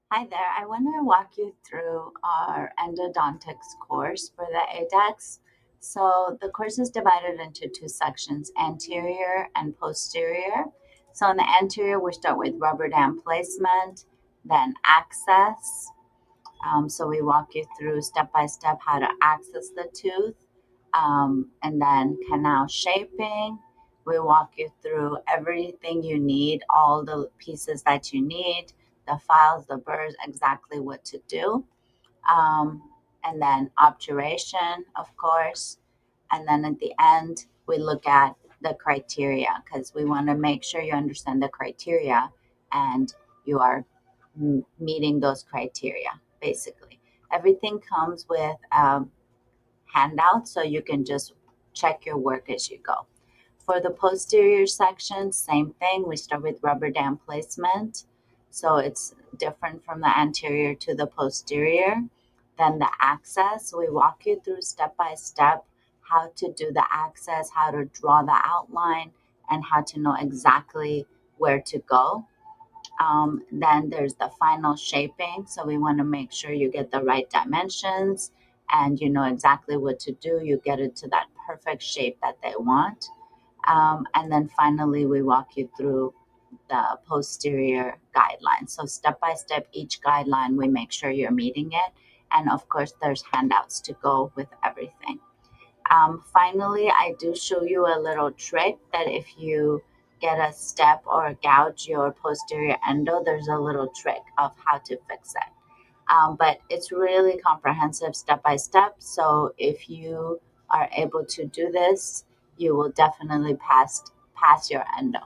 Hi there. I want to walk you through our endodontics course for the ADEX. So the course is divided into two sections, anterior and posterior. So in the anterior, we start with rubber dam placement, then access. So we walk you through step by step how to access the tooth, and then canal shaping. We walk you through everything you need, all the pieces that you need, the files, the burrs, exactly what to do. Um, and then obturation, of course. And then at the end, we look at the criteria because we want to make sure you understand the criteria and you are meeting those criteria, basically. Everything comes with handouts, so you can just check your work as you go. For the posterior section, same thing. We start with rubber dam placement. So it's different from the anterior to the posterior. Then the access, we walk you through step by step how to do the access, how to draw the outline, and how to know exactly where to go. Then there's the final shaping. So we want to make sure you get the right dimensions and you know exactly what to do. You get it to that perfect shape that they want. And then finally, we walk you through the posterior guidelines. So step by step, each guideline, we make sure you're meeting it. And of course, there's handouts to go with everything. Finally, I do show you a little trick that if you get a step or gouge your posterior endo, there's a little trick of how to fix it. But it's really comprehensive step by step. So if you are able to do this, you will definitely pass your endo.